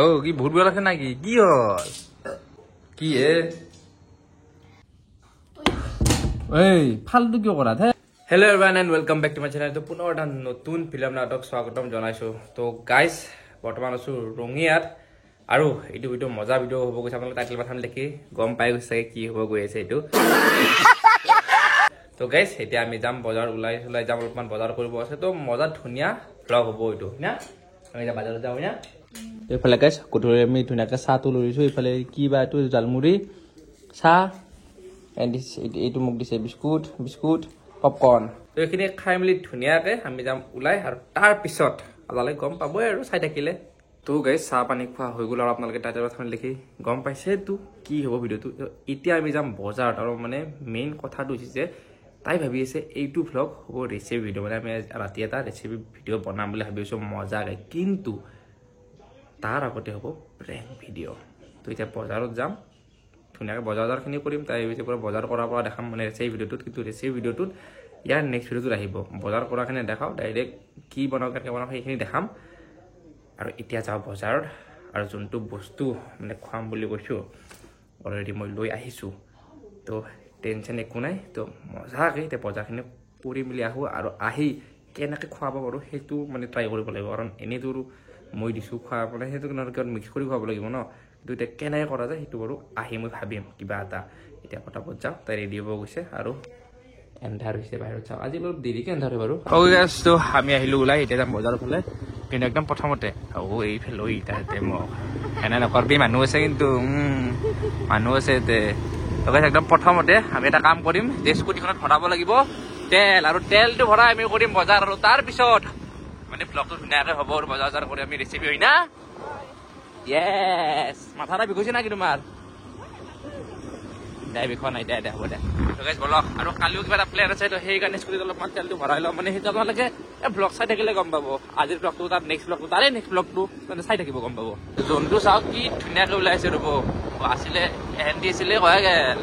ও কি ভূত বেল আছে নাকি কি হল কি এই ফালতু কিয় কৰা হে hello' everyone and welcome back to my channel. তো পুনৰ এটা নতুন ফিল্ম নাটক স্বাগতম জনাইছোঁ। তো গাইজ বৰ্তমান আছোঁ ৰঙিয়াত আৰু এইটো ভিডিঅ' মজা ভিডিঅ' হ'ব গৈছে। আপোনালোকে টাইটেল পাঠান দেখি গম পাই গৈছে কি হ'ব গৈ আছে এইটো। তো গাইজ এতিয়া আমি যাম বজাৰ ওলাই যাম, অলপমান বজাৰ কৰিব আছে। তো মজা ধুনীয়া ব্লগ হ'ব এইটো না। আমি এতিয়া বাজাৰত যাওঁ না। এইফালে গাইজ গধূলি আমি ধুনীয়াকৈ চাহটো লৈ লৈছোঁ। এইফালে কি বা এইটো জালমুড়ি চাহ এইটো মোক দিছে বিস্কুট পপকৰ্ণ। তো এইখিনি খাই মেলি ধুনীয়াকৈ আমি যাম ওলাই আৰু তাৰপিছত আপোনালোকে গম পাবই আৰু চাই থাকিলে। তো গাইজ চাহ পানী খোৱা হৈ গ'ল আৰু আপোনালোকে টাইটেল দেখি গম পাইছে তো কি হ'ব ভিডিঅ'টো। এতিয়া আমি যাম বজাৰত আৰু মানে মেইন কথাটো হৈছে যে তাই ভাবি আছে এইটো ভ্লগ হ'ব ৰেচিপি ভিডিঅ', মানে আমি ৰাতি এটা ৰেচিপি ভিডিঅ' বনাম বুলি ভাবি আছোঁ মজাকৈ, কিন্তু তাৰ আগতে হ'ব প্ৰেংক ভিডিঅ'। তো এতিয়া বজাৰত যাম, ধুনীয়াকৈ বজাৰখিনি কৰিম। তাই ভাবিছে পৰা বজাৰ কৰাৰ পৰা দেখাম মানে ৰেচিপি ভিডিঅ'টোত, কিন্তু ৰেচিপি ভিডিঅ'টোত ইয়াৰ নেক্সট ভিডিঅ'টোত আহিব। বজাৰ কৰাখিনি দেখাওঁ, ডাইৰেক্ট কি বনাওঁ কেনেকৈ বনাওঁ সেইখিনি দেখাম। আৰু এতিয়া যাওঁ বজাৰত আৰু যোনটো বস্তু মানে খুৱাম বুলি কৈছোঁ অলৰেডি মই লৈ আহিছোঁ। তো টেনশ্যন একো নাই। তো মজাকৈ এতিয়া বজাৰখিনি কৰি মেলি আহোঁ আৰু আহি কেনেকৈ খুৱাব পাৰোঁ সেইটো মানে ট্ৰাই কৰিব লাগিব। কাৰণ এনেইতো মই দিছোঁ খোৱা মানে সেইটো কিবা মিক্স কৰি খুৱাব লাগিব ন। কিন্তু এতিয়া কেনেকৈ কৰা যায় সেইটো বাৰু আহি মই ভাবিম কিবা এটা। এতিয়া পটাপট যাওঁ, তাই ৰেডি হ'ব গৈছে আৰু এন্ধাৰ হৈছে বাহিৰত চাওঁ। আজি অলপ দেৰিকৈ এন্ধাৰ হয় বাৰু। তো আমি আহিলোঁ ওলাই, এতিয়া যাম বজাৰৰ ফালে। কিন্তু একদম প্ৰথমতে এইফালে তাতে মোক এনে নকৰবি, মানুহ আছে কিন্তু মানুহ আছে ইয়াতে। একদম প্ৰথমতে আমি এটা কাম কৰিম যে স্কুটিখনত ভৰাব লাগিব তেল, আৰু তেলটো ভৰাই আমি কৰিম বজাৰ। আৰু তাৰপিছত মানে ব্লগটো ধুনীয়াকৈ হ'ব আৰু বজাৰ কৰি আমি ৰেচিপি হয় না। য়েছ, মাথাটা বিষাইছে নাকি তোমাৰ? দে বিষোৱা নাই, দে হ'ব দে। বলক আৰু কালিও কিবা এটা প্লেন আছে, তো সেইকাৰণে স্কুটিত অলপমান তেলটো ভৰাই লওঁ। মানে সেইটো আপোনালোকে ব্লগ চাই থাকিলে গম পাব। আজিৰ ব্লগটো তাৰ নেক্সট ব্লগটো তাৰে নেক্সট ব্লগটো মানে চাই থাকিব গম পাব। জন্তু চাওক কি ধুনীয়াকৈ ওলাইছে। ৰ'ব আছিলে এহেন্তি আছিলে কয়া গেল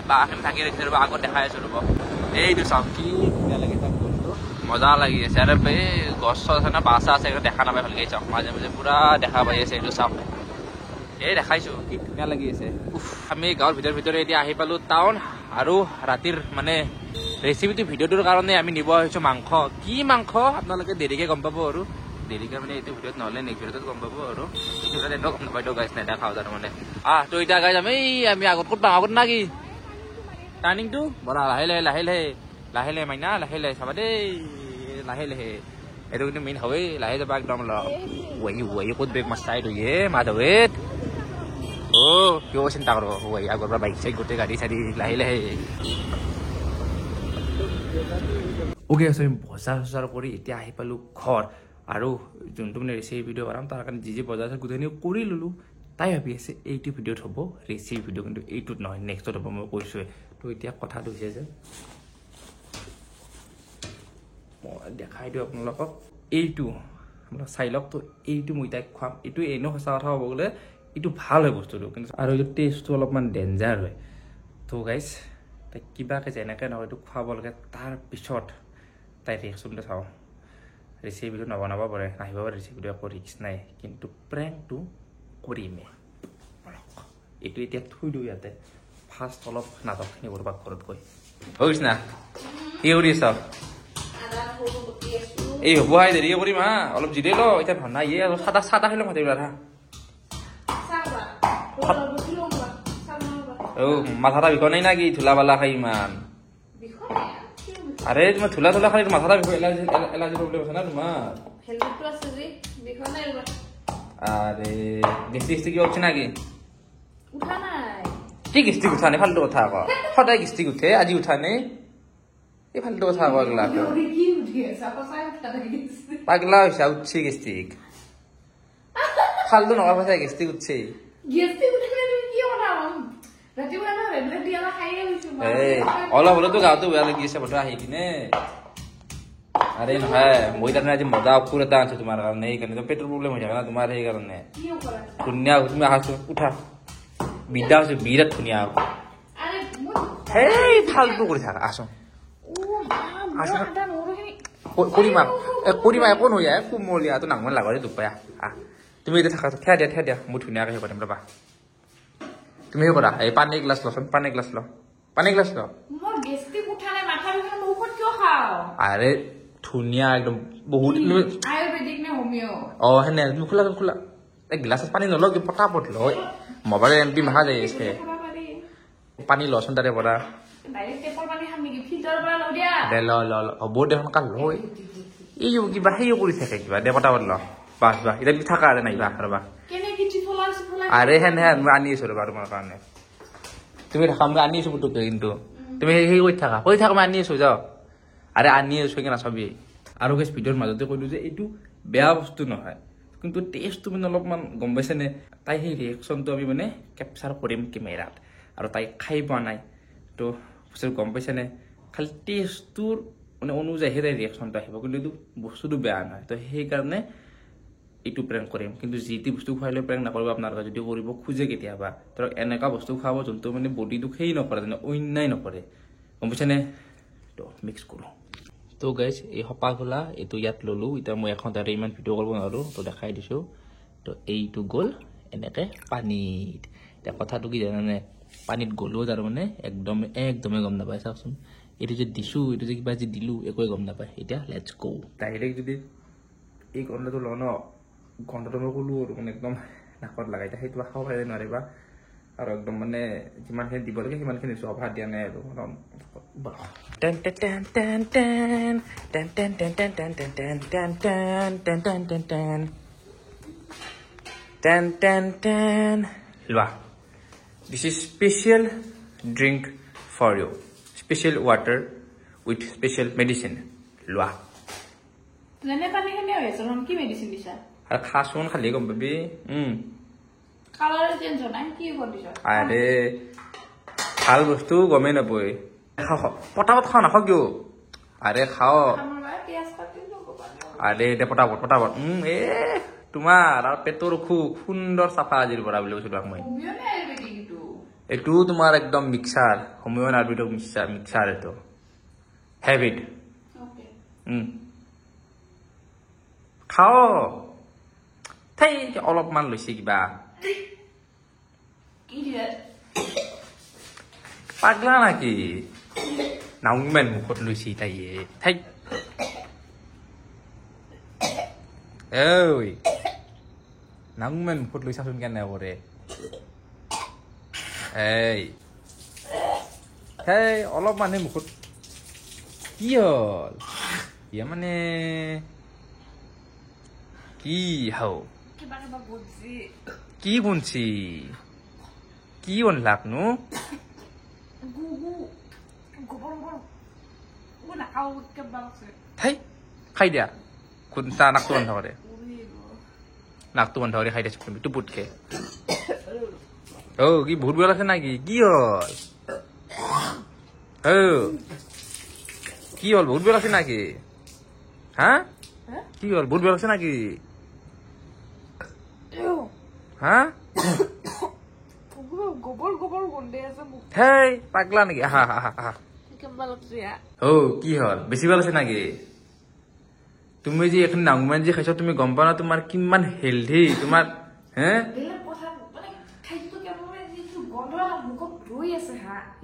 বাঁহখিনি থাকি ৰাখিছে। ৰ'ব আগত দেখাই আছো ৰ'ব, এইটো চাওক কি ধুনীয়া লাগি তাক জন্তু মজা লাগি আছে। আৰু এই গছ চছ আছে না, বাঁহ আছে দেখা নাপায় ভালকে। চাওক মাজে মাজে পুৰা দেখা পাই আছে। এইটো চাওক এই দেখাইছো কি ধুনীয়া লাগি আছে। আমি গাঁৱৰ ভিতৰে এতিয়া আহি পালোঁ টাউন। আৰু ৰাতিৰ মানে ৰেচিপিটো ভিডিঅ'টোৰ কাৰণে আমি নিব আহিছোঁ মাংস। কি মাংস আপোনালোকে দেৰিকৈ গম পাব, আৰু দেৰিকৈ মানে এইটো ভিডিঅ'ত নহ'লে নেক্সট ভিডিঅ'ত গম পাব। আৰু এইটো ভিডিঅ'ত এনেও গম নাপায় গাইজ নেদেখাওঁ তাৰ মানে। তো এতিয়া গাইজ আমি আগত ক'ত পাওঁ, আগত না কি টাৰ্ণিংটো বৰা লাহে মাইনা লাহে চাবা দেই, লাহে এইটো কিন্তু মেইন হয়েই লাহে যাবা একদম। ৱেই ক'ত ব্ৰেক মাছ চাই ধুয়ে মাধৱেত কিয় চিন্তা কৰোঁ। আগৰ পৰা বাইক চাইক গোটেই গাড়ী চাড়ি লাহে অ'কে আছে। আমি বজাৰ কৰি এতিয়া আহি পালোঁ ঘৰ। আৰু যোনটো মানে ৰেচিপি ভিডিঅ' বনাম তাৰ কাৰণে যি বজাৰ আছে গোটেইখিনি কৰি ল'লোঁ। তাই ভাবি আছে এইটো ভিডিঅ'ত হ'ব ৰেচিপি ভিডিঅ', কিন্তু এইটোত নহয়, নেক্সটত হ'ব মই কৈছোঁৱে। তো এতিয়া কথাটো হৈছে যে মই দেখাই দিওঁ আপোনালোকক, এইটো আপোনালোক চাই লওক। তো এইটো মই তাইক খুৱাম। এইটো এনেও সঁচা কথা ক'ব গ'লে এইটো ভাল হয় বস্তুটো, কিন্তু আৰু এইটো টেষ্টটো অলপমান ডেঞ্জাৰ হয়। তো গাইজ তাইক কিবাকৈ যেনেকৈ নহয় এইটো খুৱাব লাগে। তাৰপিছত তাই ৰিয়েকশ্যনটো চাওঁ। ৰেচিপি ভিডিঅ' নবনাব পাৰে, নাহিব পাৰে ৰেচিপি ভিডিঅ', একো ৰিক্স নাই, কিন্তু প্ৰেংকটো কৰিমে। এইটো এতিয়া থৈ দিওঁ ইয়াতে, ফাৰ্ষ্ট অলপ নাটকখিনি কৰবাক ঘৰত গৈ হৈছে না। কি কৰি আছ? এই হ'ব আই দেৰিকে কৰিম হা, অলপ জিৰাই ল এতিয়া ভাওনা। ইয়ে অলপ চাহ খাই লওঁ মাতিব হা। মাথাটা বিষোৱা নাই না কি ধূলা বালা খাই ইমান? আৰে তোমাৰ ধূলা খাই মাথাটা বিষোৱা, এলাৰ্জি প্ৰব্লেম আছে না তোমাৰ? আৰে গেষ্টিক কিবা উঠছে নাকি? কি গেষ্টিক উঠা নাই? ফাল্টু কথা আকৌ, সদায় গেষ্টিক উঠে, আজি উঠা নাই। এই ফাল্টু কথা আকৌ এগলা পাগলা হৈছে। উঠছে গেষ্টিক, ফাল্টু নকৰা পাইছা গেষ্টিক উঠছে। অলপ হলেতো গাঁৱতো বেয়া লাগি আছে বতৰ আহি কিনে। আৰে নহয় মই তাৰমানে আজি মজা অফুৰ এটা আনিছো তোমাৰ কাৰণে, সেইকাৰণে পেটৰ প্ৰব্লেম হৈ থাকে না তোমাৰ, সেইকাৰণে ধুনীয়া তুমি আহাছো উঠা। বিদ্যা হৈছে বিৰাট ধুনীয়া। সেই ফাল্টু কৰি থাকা আছো কৰিমা একো নহয় কোমলীয়াটো নাঙল লাগৰে দুপায়া তুমি এতিয়া থাকা ঠেয়া দিয়া মোৰ ধুনীয়াকৈ সেই কৰিম ৰ'বা তুমি সেই কৰা এই পানী গ্লাছ লচোন পানী গ্লাছ ল আৰে ধুনীয়া একদম বহুত সেনে তুমি খোলা এই গ্লাছত পানী নলওঁ কি পটাপট লয় মোবাইল এমপি মাহা যাই আছে পানী লচোন তাৰে পৰা ল হ'ব দে সোনকাল লয় এই কিবা সেই কৰি থাকে কিবা দে পটাপট ল বাছ এতিয়া থাকা আৰু নাইবা ৰ'বা আৰে সেনে মই আনি আছো ৰ'বা তোমাৰ কাৰণে তুমি থাকা মই আনি আছো পুতুকে কিন্তু তুমি সেই কৰি থাকা মই আনি আছো যাও আৰে আনি আছো কি নাচাবি আৰু গেছ ভিডিঅ'ৰ মাজতে কৈলো যে এইটো বেয়া বস্তু নহয় কিন্তু টেষ্টটো মানে অলপমান গম পাইছেনে তাই সেই ৰিয়েকশ্যনটো আমি মানে কেপচাৰ কৰিম কেমেৰাত আৰু তাই খাই পোৱা নাই তো বস্তুটো গম পাইছেনে খালি টেষ্টটোৰ মানে অনুযায়ীহে তাই ৰিয়েকশ্যনটো আহিব কিন্তু এইটো বস্তুটো বেয়া নহয় তো সেইকাৰণে এইটো প্ৰেংক কৰিম কিন্তু যি টি বস্তু খুৱাইলৈ প্ৰেংক নকৰিব আপোনালোকে যদি কৰিব খোজে কেতিয়াবা ধৰক এনেকুৱা বস্তু খুৱাব যোনটো মানে বডিটো সেই নকৰে যেনে অন্যায় নকৰে গম পাইছেনে তো মিক্স কৰোঁ তো গাইজ এই সপা খোলা এইটো ইয়াত ল'লোঁ এতিয়া মই এখন তাতে ইমান ভিডিঅ' কৰিব নোৱাৰোঁ তো দেখাই দিছোঁ তো এইটো গ'ল এনেকৈ পানীত এতিয়া কথাটো কি জানানে পানীত গ'লেও তাৰমানে একদমেই গম নাপায় চাওকচোন এইটো যে দিছোঁ এইটো যে কিবা যে দিলোঁ একোৱে গম নাপায় এতিয়া লেটছ গো ডাইৰেক্ট যদি এই গন্ধটো লওঁ ন গন্ধটো মই ক'লোঁ আৰু মানে একদম নাকত লগাই এতিয়া সেইটো খাব পাৰিব নোৱাৰিবা আৰু একদম মানে যিমানখিনি দিব লাগে সিমানখিনি দিছোঁ অভাৰ দিয়া নাই আৰু লোৱা this is special drink for you special water with special medicine লোৱা আৰু খাচোন খালি গম পাবি আৰে ভাল বস্তু গমেই নাপায় পটাপট খাওঁ নাখাওঁ কিয় আৰে খাওঁ আৰে এতিয়া পটাপট এ তোমাৰ আৰু পেটৰ অসুখ সুন্দৰ চাফা আজিৰ পৰা বুলি কৈছিলো মই এইটো তোমাৰ একদম মিক্সাৰ হোমিঅ' আয়ুৰ্বেদিক মিক্সাৰ এইটো হেভিট খাওঁ থাই অলপমান লৈছে কিবা পাগলা নাকি নাওমেন মুখত লৈছে তাইয়ে থাই ঐ নাওমেন মুখত লৈছাচোন কেনে কৰে এই অলপমানহে মুখত কি হ'ল ইয়া মানে কি হাও কি বুনছি কি বনলাক নো থাই খাই দিয়া খুন্দা নাকটো বন্ধ কৰে খাই দিয়া চুপ টুপুটকে কি বহুত বেয়া আছে নাকি কি হ'ল বহুত বেয়া আছে নাকি হা কি হ'ল বহুত বেয়া আছে নাকি হা হেই পাগলা নাকি কি হ'ল বেছি ভাল আছে নাকি তুমি যে এখন নাংমান যে খাইছা তুমি গম পোৱা না তোমাৰ কিমান হেল্থি তোমাৰ হে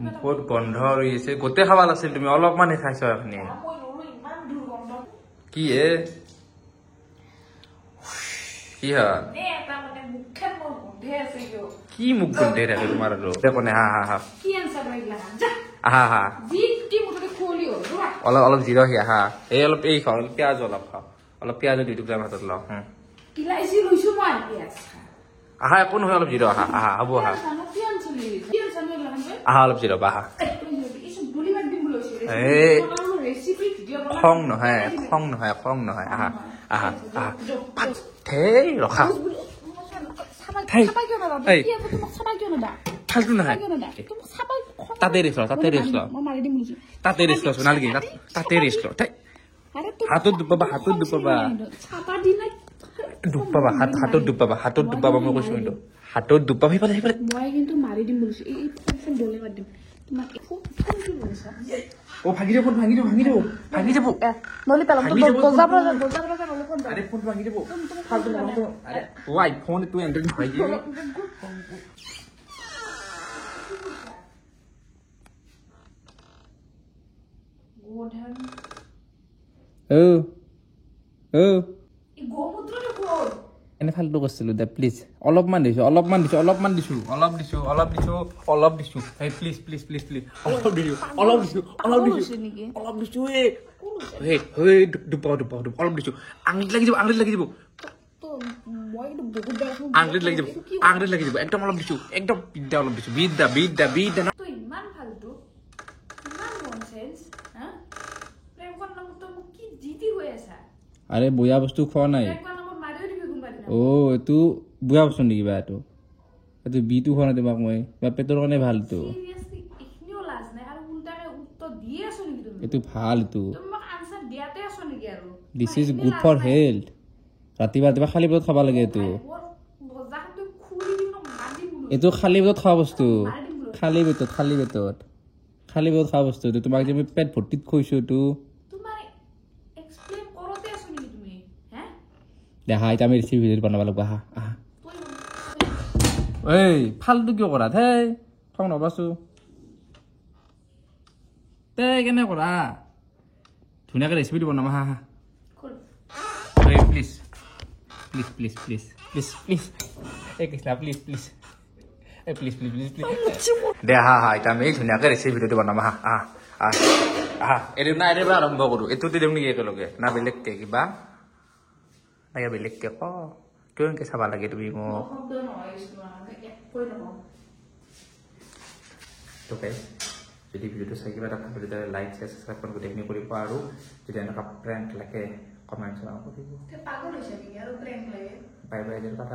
মুখত গন্ধ ৰৈ আছে গোটেই খাব লাগিছিল তুমি অলপমানহে খাইছ এখনি কি হে কি হ'ল কি মুখ গোন্ধে থাকে তোমাৰ আৰু কোনে অলপ জিৰ হা এই অলপ এই খাওঁ অলপ পিঁয়াজ অলপ খাওঁ অলপ পিঁয়াজ 2 টুকুৰা হাতত লওঁ একো নহয় অলপ জিৰ হ'ব অলপ জিৰ খং নহয় ৰখা ফাল্টু নহয় তাতে ৰেষ্ট নালাগে তাতে ৰেষ্ট ল হাতত দুখ পাবা হাতত দুখ পাবা মই কৈছো কিন্তু হাতত দুখ পাবা সেইফালে মই কিন্তু মাৰি দিম বুলিছো ও ভাঙি যাব ভাঙি যাব ভাঙি যাব ভাঙি যাব নলি পেলাম বজাৰ আৰে ফোন ভাঙি যাব ফালতু ফালতু আৰে ও আইফোন তুই এন্ড্ৰয়েড ভাঙি দিব এনে ফালতু কৰিছিলো দে প্লিজ অলপমান দিছো এই প্লিজ প্লিজ প্লিজ প্লিজ অলপ দিছো অলপ দিছো আঙুলিত লাগি যাব আঙুলিত লাগি যাব একদম অলপ দিছো একদম বিদ্যা অলপ দিছো বিদ্যা ইমান ফালতু ইমান ননসেন্স হা প্ৰেম কৰা নামত মোক কি জিতি হৈ আছে আৰে বয়া বস্তু খোৱা নাই ও এইটো বুয়া বস্তু নেকি বা এইটো এইটো বিটো খোৱা নাই তোমাক মই বা পেটৰ কাৰণে ভালটো এইটো ভাল এইটো this is good for health ৰাতিপুৱা ৰাতিপুৱা খালী পেটত খাব লাগে এইটো এইটো খালী পেটত খোৱা বস্তু খালী পেটত খোৱা বস্তু এইটো তোমাক যে মই পেট ভৰ্তিত খুৱাইছো এইটো দেখা এতিয়া আমি ৰেচিপি ভিডিঅ' বনাব লাগিব আহা এই ফালতু কিয় কৰা হেই খং নবাছো তে কেনে কৰা ধুনীয়াকৈ ৰেচিপিটো বনাম আহা প্লিজ এই কৃষ্ণা প্লিজ দে আহা এতিয়া আমি ধুনীয়াকৈ ৰেচিপি ভিডিঅ'টো বনাম আহা এদিন না এদিন আৰম্ভ কৰোঁ এইটোতে দিম নেকি একেলগে না বেলেগকে কিবা নাইয়া বেলেগকে কিয় এনেকৈ চাব লাগে তুমি মোক যদি ভিডিঅ'টো চাই কিবা এটা ভাল তেতিয়াহ'লে লাইক শ্বেয়াৰ ছাবস্ক্ৰাইব গোটেইখিনি কৰিব আৰু যদি এনেকুৱা প্ৰেংক লাগে কমেণ্ট কৰিব বাই বাই কথা